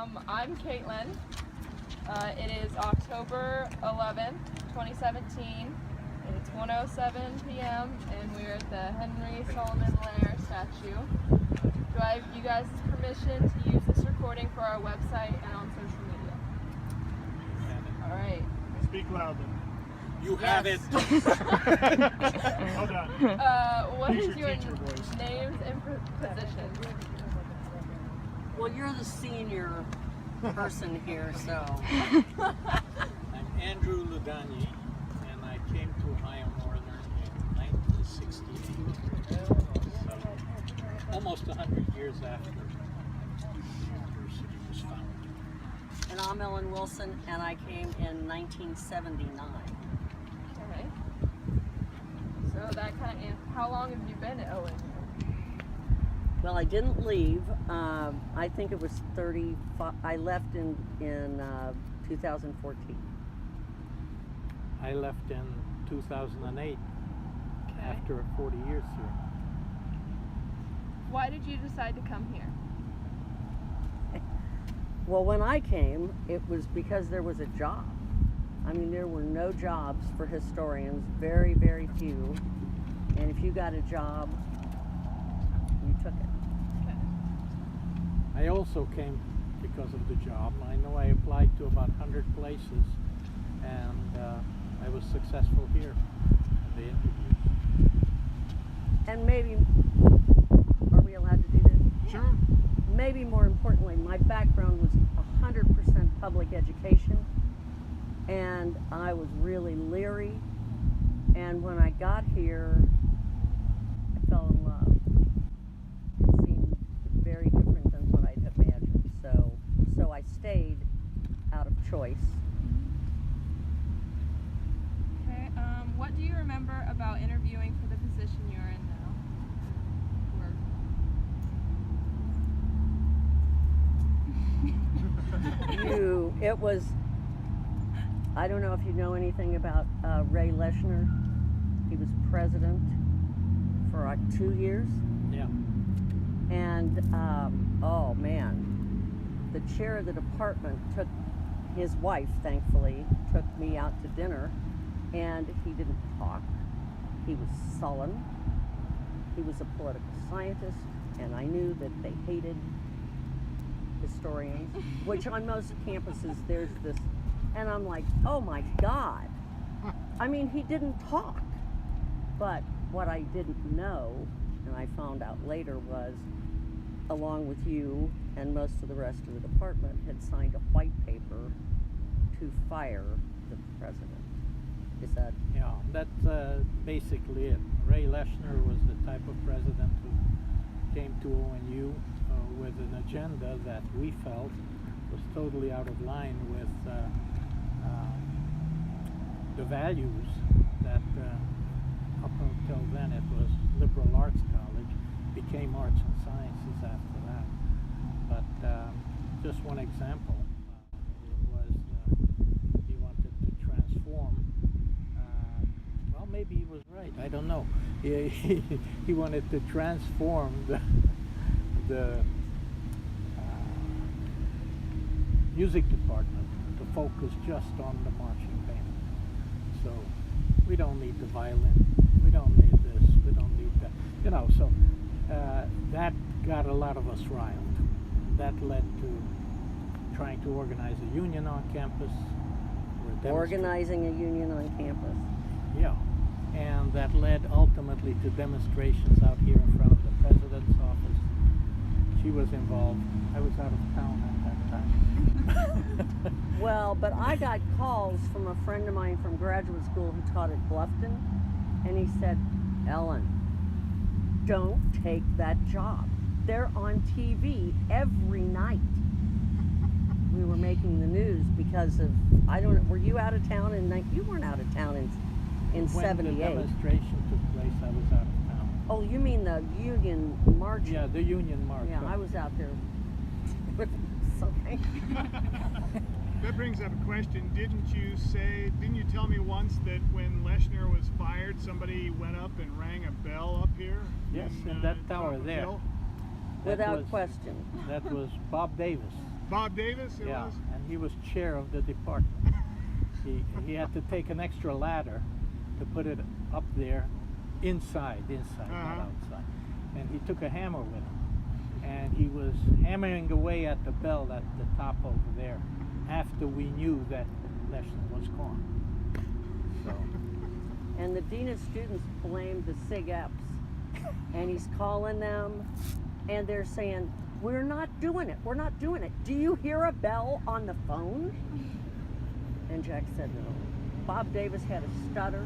I'm Kaitlyn. It is October 11th, 2017. It's 1:07 p.m. and we're at the Henry Solomon Lair statue. Do I have you guys' permission to use this recording for our website and on social media? All right. Speak loudly. You have it. Hold on. What Use is your your teacher voice. names and positions? Well, you're the senior person here, so. I'm Andrew Ludanyi, and I came to Ohio Northern in 1968, so almost 100 years after the university was founded. And I'm Ellen Wilson, and I came in 1979. Okay. So that kind of, how long have you been at ONU? Well, I didn't leave. I think it was 35. I left in 2014. I left in 2008 Okay. after 40 years here. Why did you decide to come here? Well, when I came, it was because there was a job. I mean, there were no jobs for historians, very, very few. And if you got a job, you took it. Okay. I also came because of the job. I know I applied to about 100 places, and I was successful here in the interviews. And maybe, are we allowed to do this? Sure. Maybe more importantly, my background was 100% public education, and I was really leery. And when I got here, I fell in love. It seemed very different than what I'd imagined. So I stayed out of choice. Okay. What do you remember about interviewing for the position you're in now? It was, I don't know if you know anything about Ray Leshner. He was president for like 2 years. Yeah. And, oh man, the chair of the department took, his wife, thankfully, took me out to dinner, and he didn't talk. He was sullen. He was a political scientist, and I knew that they hated historians, which on most campuses there's this, and I'm like, oh my God. I mean, he didn't talk. But what I didn't know, and I found out later, was along with you and most of the rest of the department had signed a white paper to fire the president. Is that? Yeah, that's basically it. Ray Leshner was the type of president who came to ONU with an agenda that we felt was totally out of line with the values that up until then it was liberal arts college, became arts and sciences after that. But just one example was he wanted to transform, well, maybe he was right, I don't know. He wanted to transform the music department to focus just on the marching band. So we don't need the violin, we don't need this, we don't need that, you know. So that got a lot of us riled. That led to trying to organize a union on campus. Organizing a union on campus. Yeah, and that led ultimately to demonstrations out here in front of the president's office. She was involved. I was out of town at that time. Well, but I got calls from a friend of mine from graduate school who taught at Bluffton, and he said, Ellen, don't take that job. They're on TV every night. We were making the news because of, I don't know, were you out of town you weren't out of town in 78. When the demonstration took place, I was out of town. Oh, you mean the Union March? Yeah, the Union March. Yeah, I was out there. Okay. That brings up a question. Didn't you tell me once that when Leshner was fired, somebody went up and rang a bell up here? Yes, in that tower there. Without question. That was Bob Davis. Bob Davis, it Yeah, was? and he was chair of the department. He had to take an extra ladder to put it up there inside, not outside. And he took a hammer with him. And he was hammering away at the bell at the top over there after we knew that Leshner was gone. So, And the dean of students blamed the SIG-Eps. And he's calling them, and they're saying, we're not doing it. We're not doing it. Do you hear a bell on the phone? And Jack said no. Bob Davis had a stutter.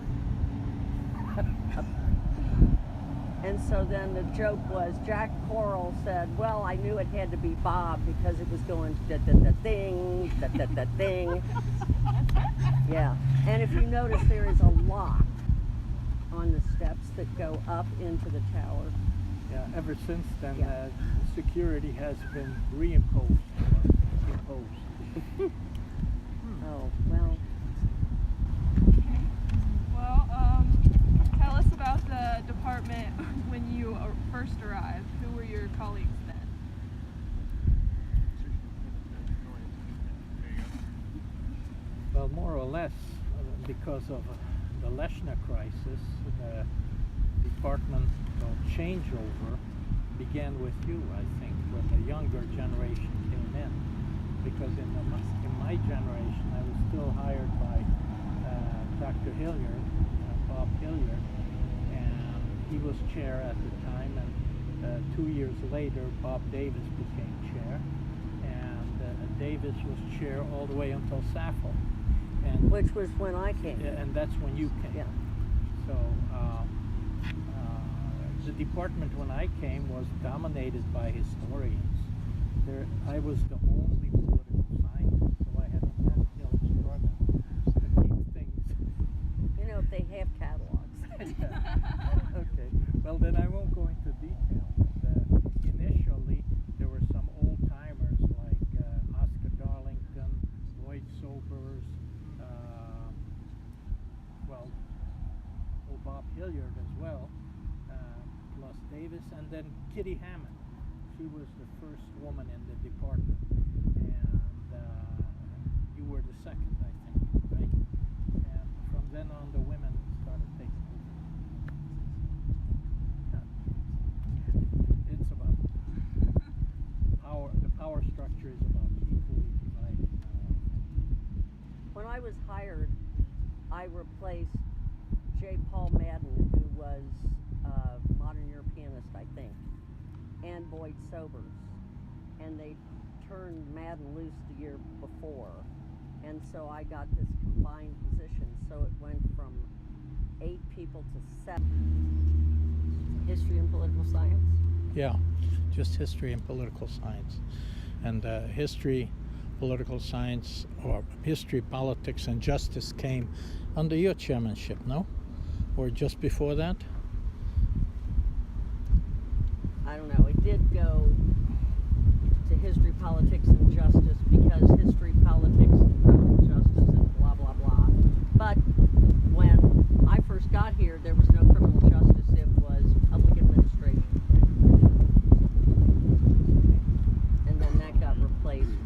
And so then the joke was, Jack Coral said, well, I knew it had to be Bob because it was going da-da-da-ding, da-da-da-ding. Yeah, and if you notice, there is a lock on the steps that go up into the tower. yeah, ever since then, Yeah. security has been reimposed. Imposed. Oh, well, Well, tell us about the department when you first arrived. Who were your colleagues then? Well, more or less, because of the Leshner crisis, the department changeover began with you, I think, when the younger generation came in. Because in my generation, I was still hired by Dr. Hilliard, Bob Hilliard, and he was chair at the time. And 2 years later, Bob Davis became chair, and Davis was chair all the way until Sappho. And which was when I came. and that's when you came. Yeah. So the department when I came was dominated by historians. I was the only political scientist, so I had an uphill struggle to keep things. You know, they have catalogs. Okay. Well, then I won't go into detail. But, initially, there were some old timers like Oscar Darlington, Lloyd Sobers. Bob Hilliard as well, plus Davis, and then Kitty Hammond. She was the first woman in the department, and you were the second, I think, right? And from then on, the women started taking over. Yeah. It's about power. The power structure is about equally divided now. When I was hired, I replaced J. Paul Madden, who was a modern Europeanist, I think, and Boyd Sobers. And they turned Madden loose the year before. And so I got this combined position. So it went from 8 people to 7. History and political science. Yeah, just history and political science. And history, political science, or history, politics, and justice came under your chairmanship, no? Or just before that? I don't know. It did go to history, politics, and justice because history, politics, and criminal justice, and blah, blah, blah. But when I first got here, there was no criminal justice. It was public administration. And then that got replaced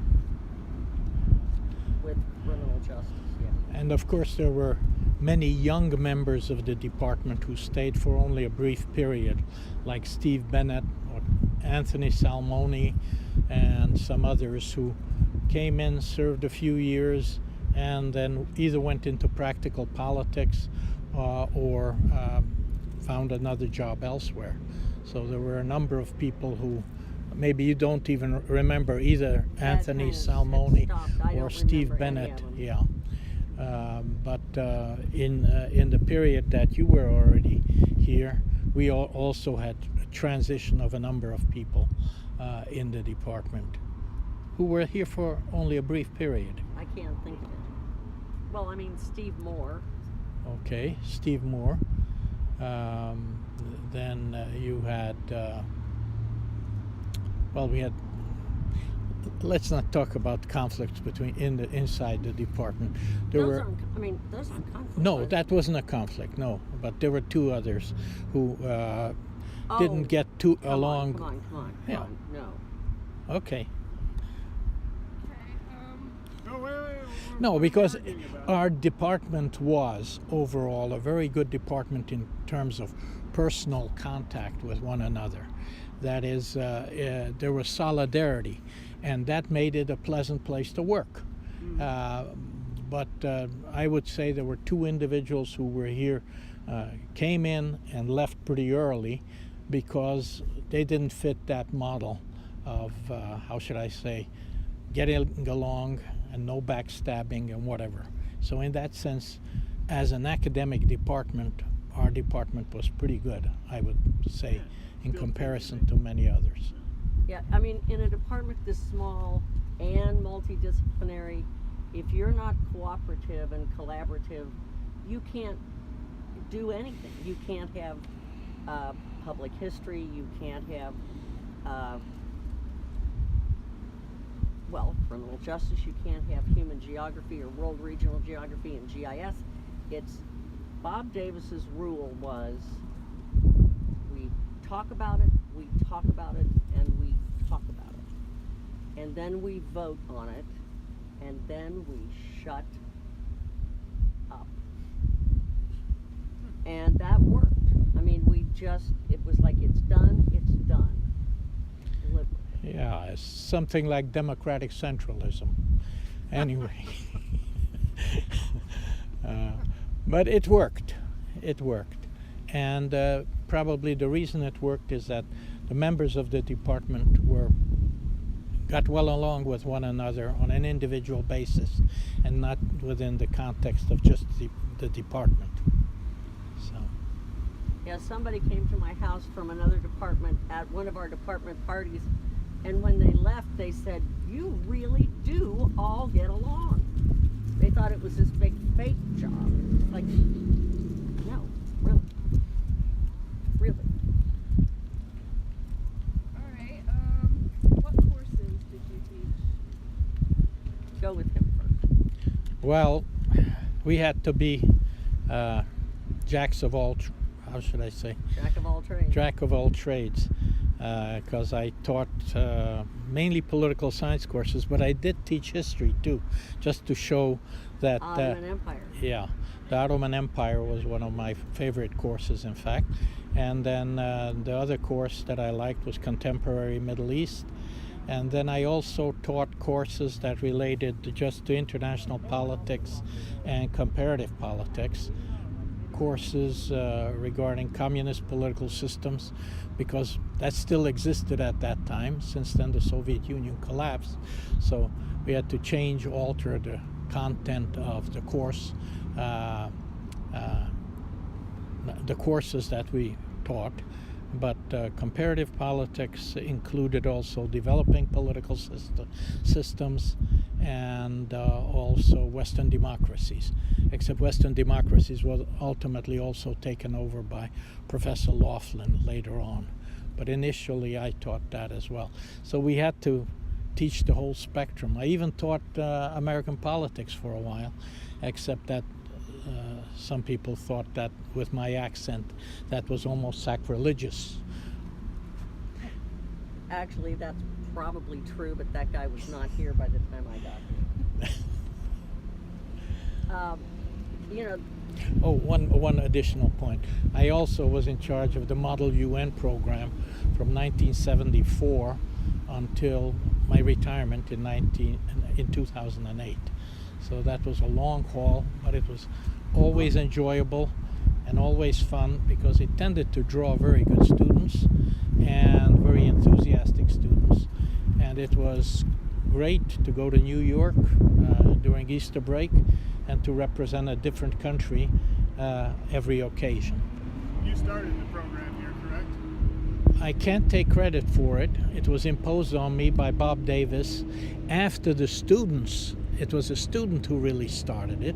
with criminal justice, yeah. And of course there were many young members of the department who stayed for only a brief period, like Steve Bennett or Anthony Salmoni and some others who came in, served a few years, and then either went into practical politics or found another job elsewhere. So there were a number of people who maybe you don't even remember, either Anthony Salmoni or Steve Bennett. Yeah. But in the period that you were already here, we also had a transition of a number of people in the department who were here for only a brief period. I can't think of it. Well, I mean, Steve Moore. Okay, Steve Moore. Then you had, we had. Let's not talk about conflicts between inside the department. Those aren't conflicts. No, that wasn't a conflict. No, but there were 2 others who didn't get along. Come on. Yeah. No. Okay. No, because arguing about our department was overall a very good department in terms of personal contact with one another. That is, there was solidarity, and that made it a pleasant place to work. But I would say there were two individuals who were here, came in and left pretty early because they didn't fit that model of, how should I say, getting along and no backstabbing and whatever. So in that sense, as an academic department, our department was pretty good, I would say, in comparison to many others. Yeah, I mean, in a department this small and multidisciplinary, if you're not cooperative and collaborative, you can't do anything. You can't have public history, you can't have, well, criminal justice, you can't have human geography or world regional geography and GIS. It's, Bob Davis's rule was, we talk about it, we talk about it, and we talk about it. And then we vote on it, and then we shut up. And that worked. I mean, it was like, it's done, Live with it. Yeah, it's something like democratic centralism. Anyway. But it worked. It worked. And probably the reason it worked is that the members of the department got well along with one another on an individual basis and not within the context of just the department. So. Yeah, somebody came to my house from another department at one of our department parties, and when they left, they said, "You really do all get along." They thought it was this big fake job. Like, no, really. Really. All right. What courses did you teach? Go with him first. Well, we had to be jacks of all, how should I say? Jack of all trades. Jack of all trades, because I taught mainly political science courses, but I did teach history too, just to show that Ottoman Empire. yeah, the Ottoman Empire was one of my favorite courses, in fact. And then the other course that I liked was contemporary Middle East. And then I also taught courses that related just to international politics and comparative politics. Courses regarding communist political systems, because that still existed at that time. Since then the Soviet Union collapsed, so we had to change, alter the content of the course, the courses that we taught. But comparative politics included also developing political systems and also Western democracies, except Western democracies was ultimately also taken over by Professor Laughlin later on. But initially I taught that as well. So we had to teach the whole spectrum. I even taught American politics for a while, except that some people thought that with my accent that was almost sacrilegious. Actually, that's probably true, but that guy was not here by the time I got here. You know. Oh, one additional point. I also was in charge of the Model UN program from 1974 until my retirement in 2008. So that was a long haul, but it was always enjoyable and always fun, because it tended to draw very good students and very enthusiastic students. And it was great to go to New York during Easter break and to represent a different country every occasion. You started the program here, correct? I can't take credit for it. It was imposed on me by Bob Davis after the students. It was a student who really started it.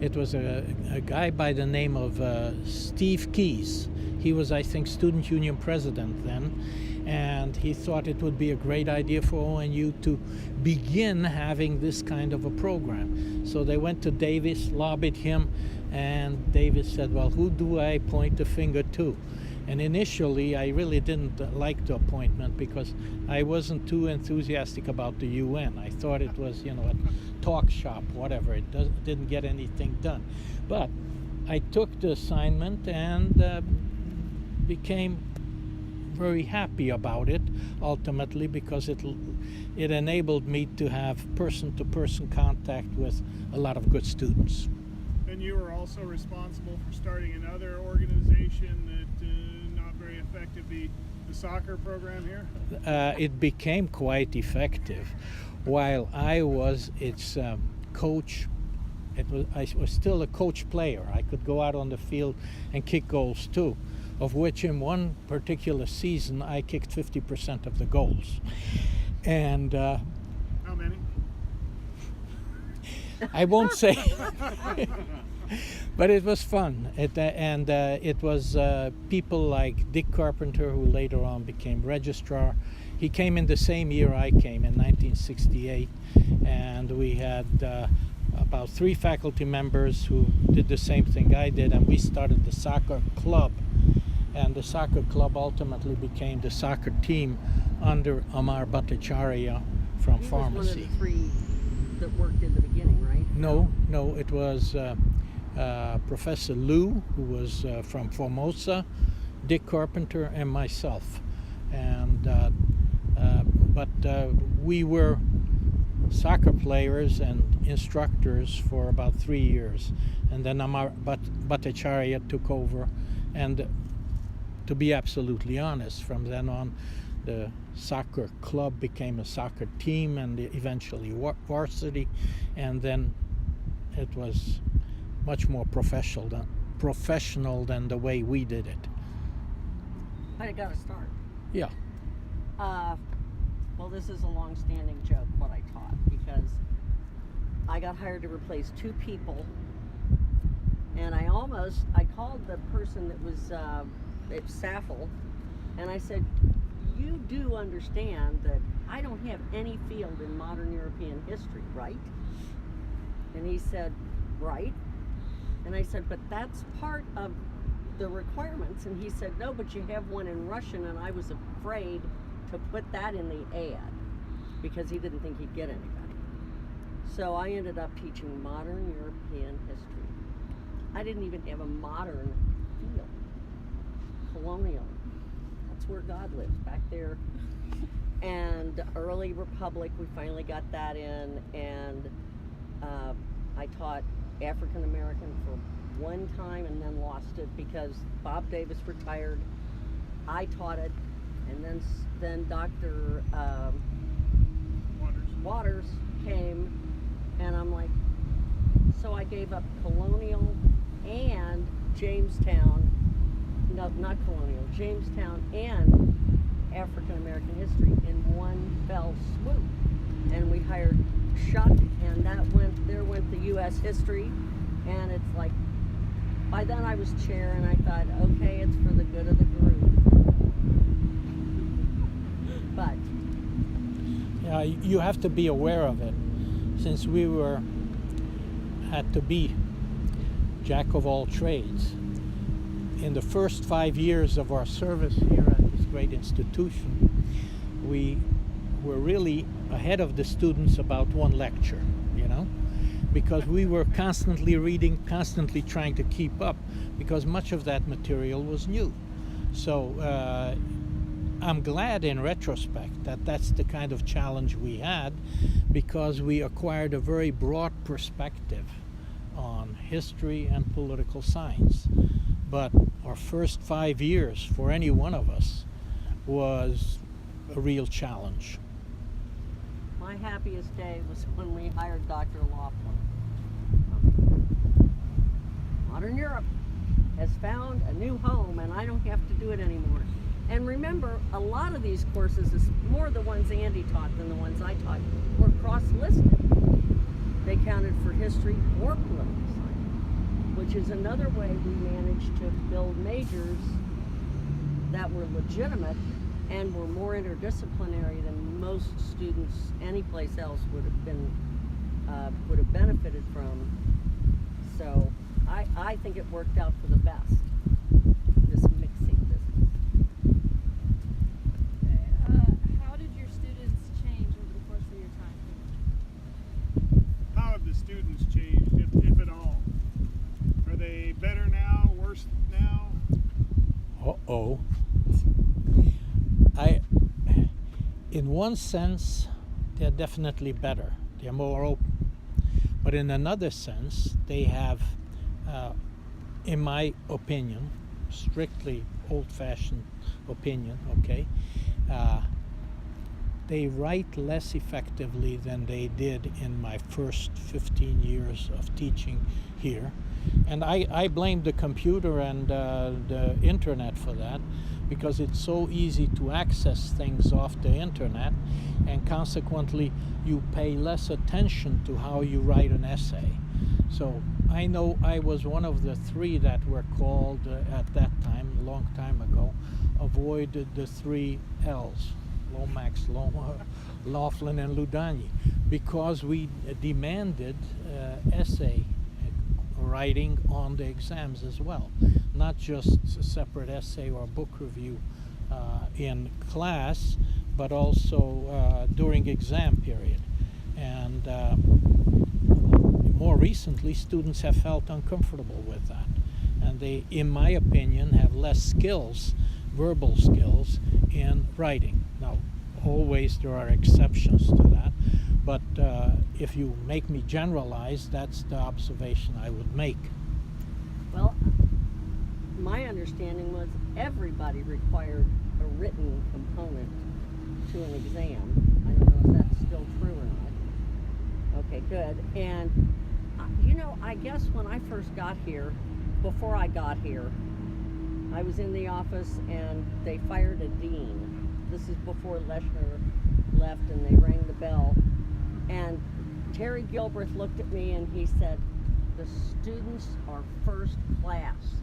It was a guy by the name of Steve Keyes. He was, I think, Student Union president then, and he thought it would be a great idea for ONU to begin having this kind of a program. So they went to Davis, lobbied him, and Davis said, well, who do I point the finger to? And initially, I really didn't like the appointment because I wasn't too enthusiastic about the UN. I thought it was, a talk shop, whatever. It didn't get anything done. But I took the assignment and became very happy about it ultimately, because it enabled me to have person-to-person contact with a lot of good students. And you were also responsible for starting another organization that not very effective, the soccer program here? It became quite effective. While I was its coach, I was still a coach player. I could go out on the field and kick goals too, of which in one particular season I kicked 50% of the goals. And how many? I won't say. But it was fun. It was people like Dick Carpenter, who later on became registrar. He came in the same year I came, in 1968, and we had about 3 faculty members who did the same thing I did, and we started the soccer club. And the soccer club ultimately became the soccer team under Amar Bhattacharya from pharmacy. He was one of the 3 that worked in the beginning, right? No, it was Professor Liu, who was from Formosa, Dick Carpenter, and myself. And but we were soccer players and instructors for about 3 years, and then Amar Bhattacharya took over. And to be absolutely honest, from then on, the soccer club became a soccer team, and eventually varsity, and then it was much more professional than the way we did it. But it got to start. Yeah. Well, this is a long-standing joke, what I taught, because I got hired to replace 2 people, and I called the person that was at SAFL, and I said, you do understand that I don't have any field in modern European history, right? And he said, right. And I said, but that's part of the requirements. And he said, no, but you have one in Russian, and I was afraid to put that in the ad because he didn't think he'd get anybody. So I ended up teaching modern European history. I didn't even have a modern field. Colonial. That's where God lives, back there. And early Republic, we finally got that in, and I taught African American for one time and then lost it because Bob Davis retired. I taught it, and then Dr. Waters came, and I'm like, so I gave up colonial and Jamestown. No, not colonial, Jamestown and African American history in one fell swoop. And we hired Shuck, and there went the U.S. history, and it's like, by then I was chair, and I thought, okay, it's for the good of the group. But yeah, you have to be aware of it, since we had to be jack of all trades. In the first 5 years of our service here at this great institution, we were really ahead of the students about one lecture, because we were constantly reading, constantly trying to keep up, because much of that material was new. So I'm glad in retrospect that that's the kind of challenge we had, because we acquired a very broad perspective on history and political science. But our first 5 years for any one of us was a real challenge. my happiest day was when we hired Dr. Laughlin. Modern Europe has found a new home, and I don't have to do it anymore. And remember, a lot of these courses, is more the ones Andy taught than the ones I taught, were cross-listed. They counted for history or political science, which is another way we managed to build majors that were legitimate and were more interdisciplinary than most students anyplace else would have benefited from. So I think it worked out for the best, this mixing business. students changed, if at all? Are they better now, worse now? Uh-oh. In one sense, they're definitely better. They're more open. But in another sense, they have, in my opinion, strictly old-fashioned opinion, okay, they write less effectively than they did in my first 15 years of teaching here. And I blame the computer and the internet for that, because it's so easy to access things off the internet, and consequently you pay less attention to how you write an essay. So I know I was one of the three that were called at that time, a long time ago, avoid the 3 L's. Lomax, Laughlin, and Ludanyi, because we demanded essay writing on the exams as well, not just a separate essay or book review in class, but also during exam period. And more recently, students have felt uncomfortable with that, and they, in my opinion, have less skills, verbal skills, in writing. Now, always there are exceptions to that, but if you make me generalize, that's the observation I would make. Well, my understanding was everybody required a written component to an exam. I don't know if that's still true or not. Okay, good. And, you know, I guess when I first got here, before I got here, I was in the office and they fired a dean. This is before Leshner left, and they rang the bell. And Terry Gilbreth looked at me and he said, "The students are first class.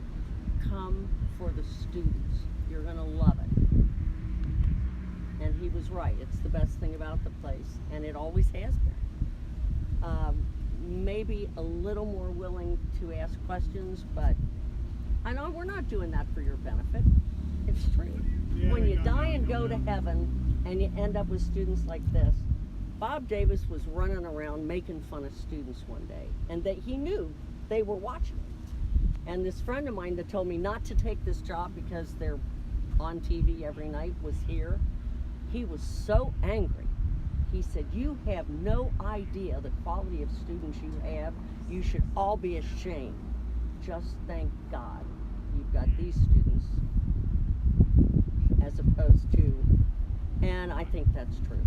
Come for the students. You're going to love it." And he was right. It's the best thing about the place, and it always has been. Maybe a little more willing to ask questions, but I know we're not doing that for your benefit. It's true. Yeah, When you no, die no, and no, go to no. heaven and you end up with students like this, Bob Davis was running around making fun of students one day, and he knew they were watching. And this friend of mine that told me not to take this job because they're on TV every night was here. He was so angry. He said, "You have no idea the quality of students you have. You should all be ashamed. Just thank God you've got these students as opposed to," and I think that's true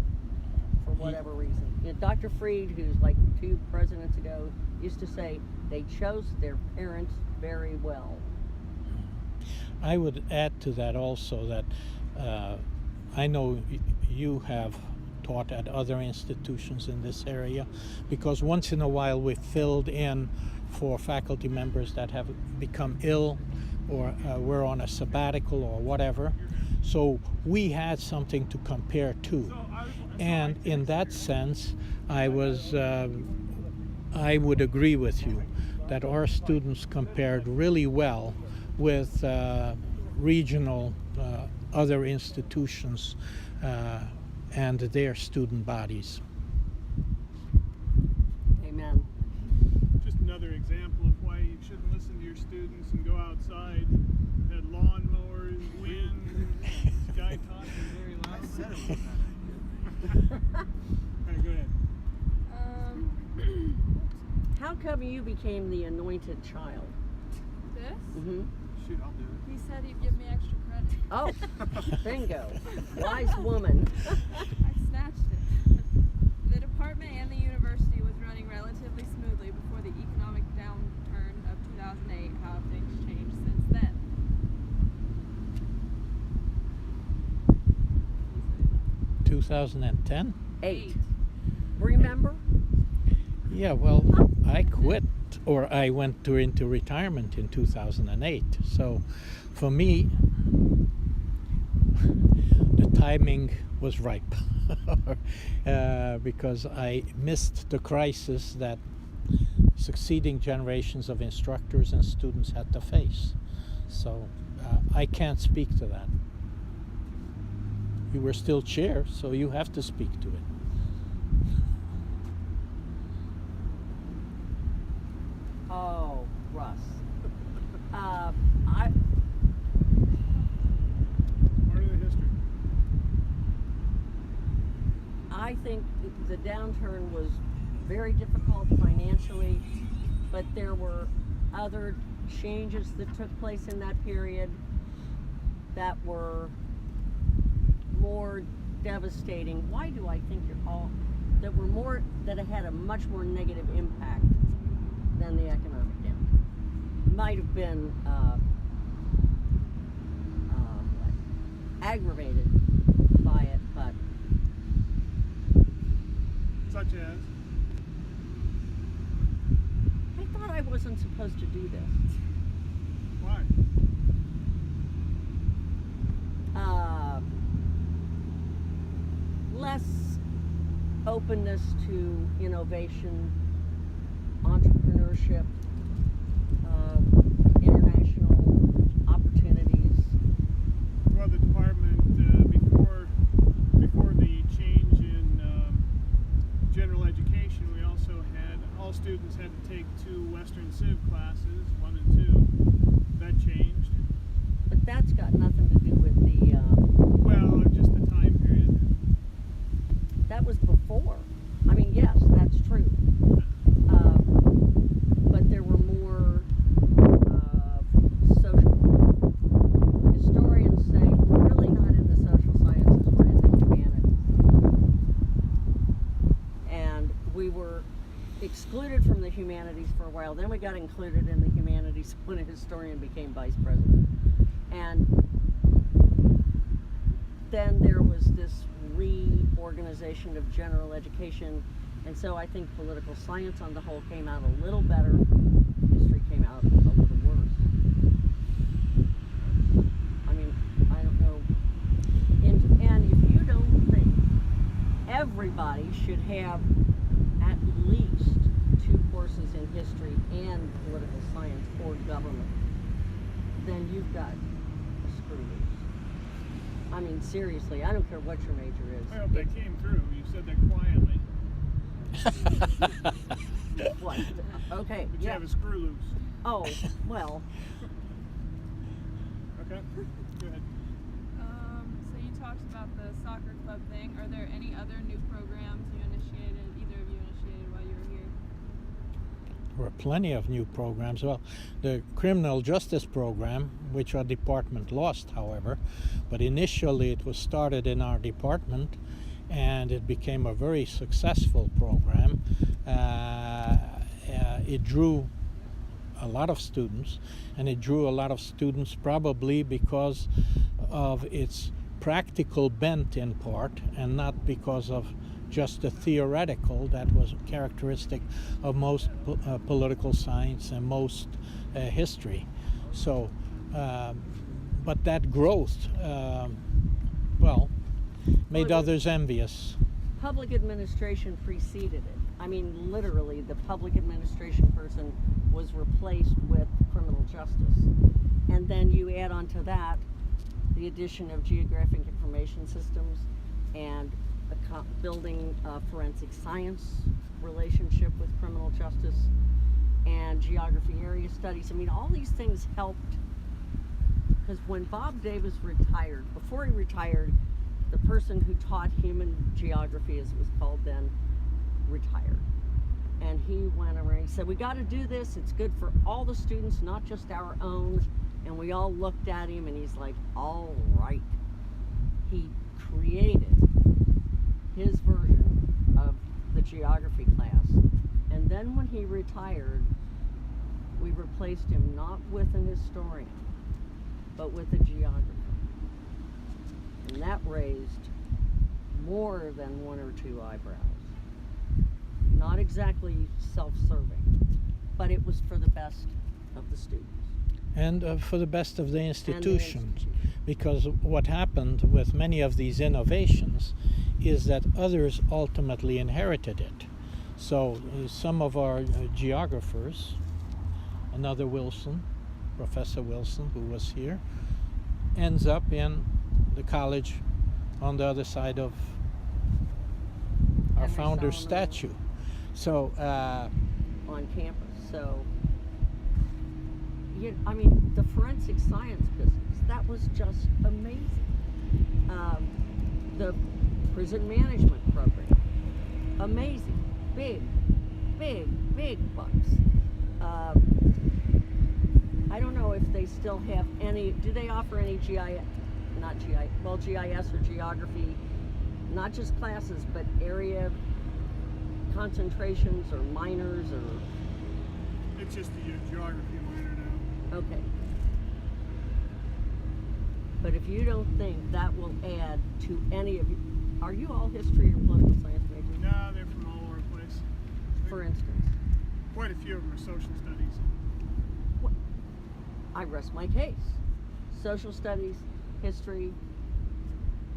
for whatever reason. You know, Dr. Freed, who's like 2 presidents ago, used to say they chose their parents very well. I would add to that also that I know you have taught at other institutions in this area, because once in a while we filled in for faculty members that have become ill or were on a sabbatical or whatever. So we had something to compare to. And in that sense, I would agree with you that our students compared really well with regional other institutions and their student bodies. Amen. Just another example of why you shouldn't listen to your students and go outside. Had lawnmowers, wind, this guy talking very loud. I said it was All right, go ahead. How come you became the anointed child? This? Mm-hmm. Shoot, I'll do it. He said he'd give me extra credit. Oh, bingo. Wise woman. I snatched it. The department and the university was running relatively smoothly before the economic downturn of 2008. How have things changed since then? 2010? 8. Remember? Yeah, well, I quit, or I went into retirement in 2008. So for me, the timing was ripe because I missed the crisis that succeeding generations of instructors and students had to face. So I can't speak to that. You were still chair, so you have to speak to it. Yes. I Part of the history. I think the downturn was very difficult financially, but there were other changes that took place in that period that were more devastating. Why do I think that had a much more negative impact than the economic downturn? Might have been aggravated by it, but Such as? I thought I wasn't supposed to do this. Why? Less openness to innovation, entrepreneurship, international opportunities. Well, the department, before the change in general education, we also had, all students had to take 2 Western Civ classes, 1 and 2. That changed. But that's got nothing to do with the, Well, just the time period. that was before. I mean, yes, that's true. But there were more social historians say we're really not in the social sciences, we're in the humanities. And we were excluded from the humanities for a while. Then we got included in the humanities when a historian became vice president. And then there was this reorganization of general education, and so I think political science on the whole came out a little better. History came out a little worse. I mean, I don't know. And if you don't think everybody should have at least 2 courses in history and political science or government, then you've got a screw loose. I mean, seriously, I don't care what your major is. I hope that came through. You said that quietly. What? Okay, But you yeah. have a screw loose. Oh, well, Okay, go ahead. So you talked about the soccer club thing. Are there any other new programs either of you initiated while you were here? There were plenty of new programs. Well, the criminal justice program, which our department lost, however, but initially it was started in our department, and it became a very successful program. It drew a lot of students, and it drew a lot of students probably because of its practical bent in part, and not because of just the theoretical that was characteristic of most political science and most history. So, but that growth, made others envious. public administration preceded it. I mean, literally, the public administration person was replaced with criminal justice. And then you add on to that the addition of geographic information systems and building a forensic science relationship with criminal justice and geography area studies. I mean, all these things helped, because when Bob Davis retired, before he retired, the person who taught human geography, as it was called then, retired. And he went around, he said, we got to do this, it's good for all the students, not just our own. And we all looked at him and he's like, all right. He created his version of the geography class. And then when he retired, we replaced him not with an historian, but with a geographer. And that raised more than 1 or 2 eyebrows. Not exactly self-serving, but it was for the best of the students. And for the best of the institutions. Because what happened with many of these innovations is that others ultimately inherited it. So some of our geographers, another Wilson, Professor Wilson, who was here, ends up in the college on the other side of our Henry founder's Solomon. statue. So On campus. So I mean, the forensic science business, that was just amazing. The prison management program, amazing. Big bucks. I don't know if they still have any, do they offer any GIS or geography, not just classes, but area concentrations or minors or? It's just a geography minor now. Okay. But if you don't think that will add to any of you, are you all history or political science majors? No, they're from all over the place. For instance? Quite a few of them are social studies. What? I rest my case. Social studies, history,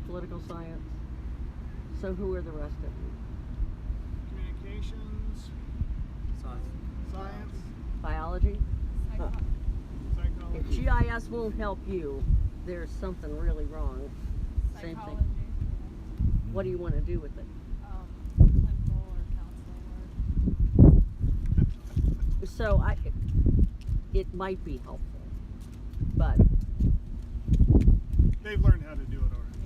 political science. So who are the rest of you? Communications, science, Biology? Huh. psychology. If GIS won't help you, there's something really wrong. Same Psychology. thing. What do you want to do with it? Clinical or counseling work. So it might be helpful, but They've learned how to do it already.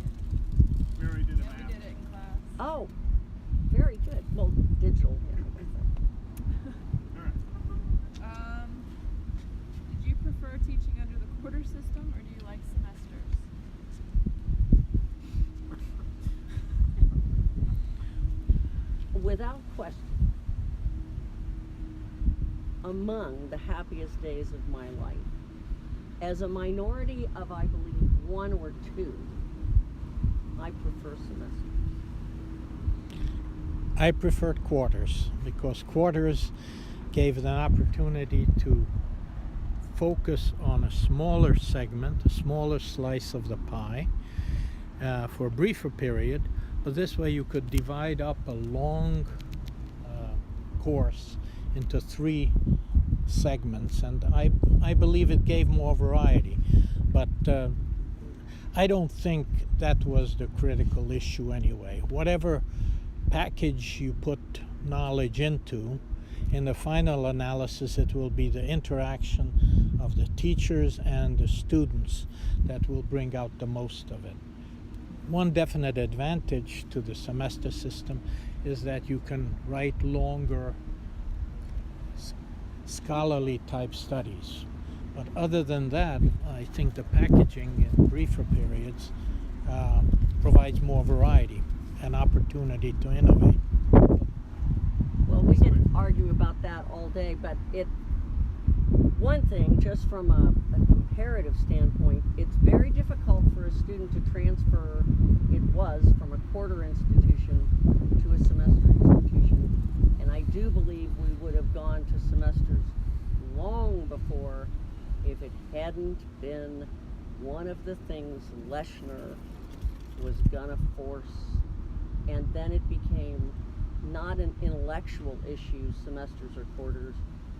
We already did a Yeah, map. we did it in class. oh, very good. Well, digital. Yeah, I guess All right. Did you prefer teaching under the quarter system, or do you like semesters? without question, among the happiest days of my life, as a minority of, I believe, one or two, I prefer semesters. I preferred quarters because quarters gave an opportunity to focus on a smaller segment, a smaller slice of the pie for a briefer period, but this way you could divide up a long course into 3 segments, and I believe it gave more variety, but I don't think that was the critical issue anyway. Whatever package you put knowledge into, in the final analysis it will be the interaction of the teachers and the students that will bring out the most of it. One definite advantage to the semester system is that you can write longer scholarly type studies. But other than that, I think the packaging in briefer periods provides more variety and opportunity to innovate. Well, we could argue about that all day, but one thing, just from a comparative standpoint, it's very difficult for a student to transfer, it was, from a quarter institution to a semester institution. And I do believe we would have gone to semesters long before if it hadn't been one of the things Leshner was gonna force, and then it became not an intellectual issue, semesters or quarters,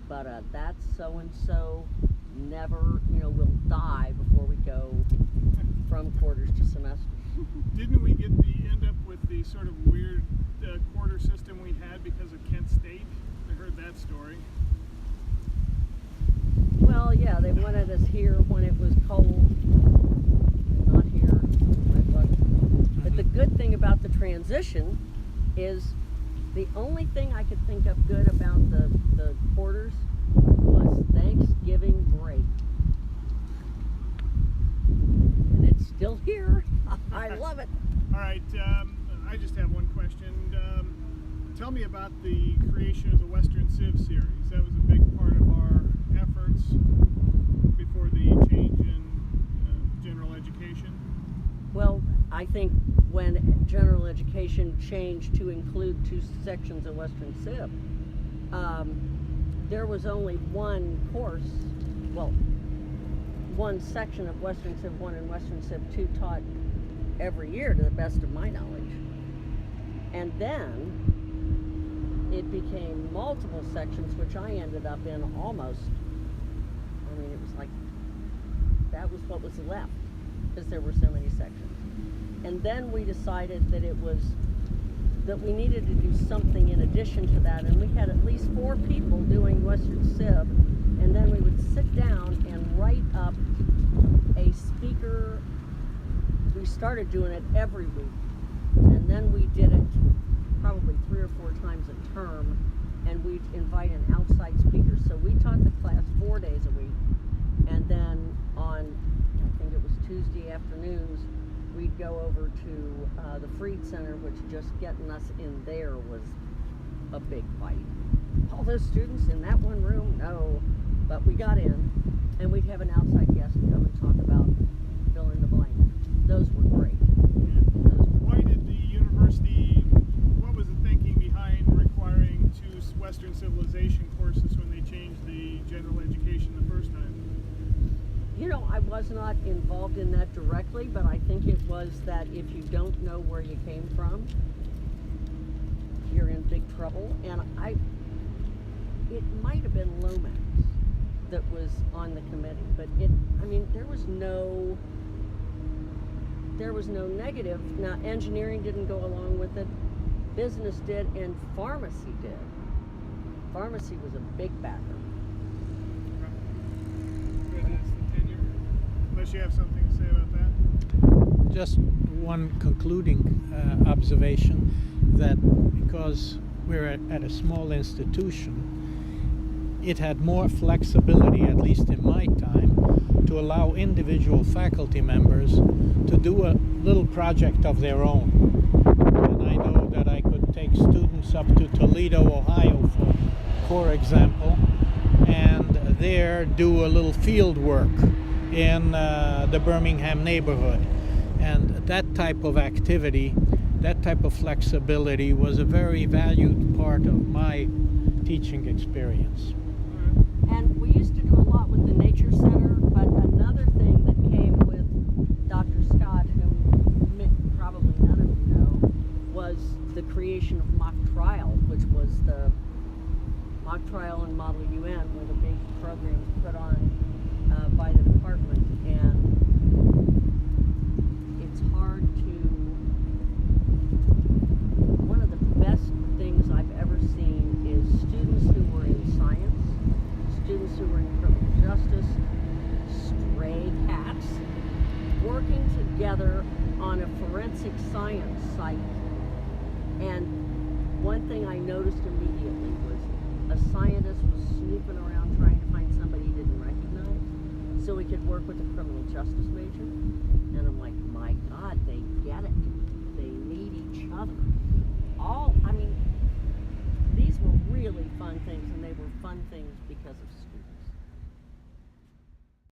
but that's so-and-so never, will die before we go from quarters to semesters. Didn't we end up with the sort of weird quarter system we had because of Kent State? I heard that story. Well, yeah, they wanted us here when it was cold, not here when it wasn't. But the good thing about the transition is the only thing I could think of good about the quarters was Thanksgiving break. And it's still here. I love it. All right, I just have one question. Tell me about the creation of the Western Civ series. That was a big part of our efforts before the change in general education. Well, I think when general education changed to include 2 sections of Western Civ, there was only one course, well, one section of Western Civ 1 and Western Civ 2 taught every year, to the best of my knowledge. And then it became multiple sections, which I ended up in almost. I mean, it was like, that was what was left, because there were so many sections. And then we decided that that we needed to do something in addition to that, and we had at least 4 people doing Western Civ And then we would sit down and write up a speaker. We started doing it every week, and then we did it probably 3 or 4 times a term, and we'd invite an outside speaker. So we taught the class 4 days a week, and then on, I think it was Tuesday afternoons, we'd go over to the Freed Center, which just getting us in there was a big fight. All those students in that one room, no. But we got in, and we'd have an outside guest come and talk about fill in the blank. Those were great. Why did the university, what was the thinking behind requiring 2 Western civilization courses when they changed the general education the first time? You know, I was not involved in that directly, but I think it was that if you don't know where you came from, you're in big trouble. And it might have been Lomax that was on the committee, but there was no negative. Now, engineering didn't go along with it, business did, and pharmacy did. Pharmacy was a big backer. Good, that's the tenure. Unless you have something to say about that? Just one concluding observation, that because we're at a small institution, it had more flexibility, at least in my time, to allow individual faculty members to do a little project of their own. And I know that I could take students up to Toledo, Ohio, for example, and there do a little field work in the Birmingham neighborhood. And that type of activity, that type of flexibility was a very valued part of my teaching experience. And we used to do a lot with the Nature Center, but another thing that came with Dr. Scott, whom probably none of you know, was the creation of mock trial, which was the mock trial and Model UN were the big programs put on by the department. And it's hard to, one of the best things I've ever seen is students who were in science, students who were in criminal justice, stray cats, working together on a forensic science site. And one thing I noticed immediately was a scientist was snooping around trying to find somebody he didn't recognize so he could work with a criminal justice major. And I'm like, my God, they get it. They need each other. These were really fun things, and they were fun things because of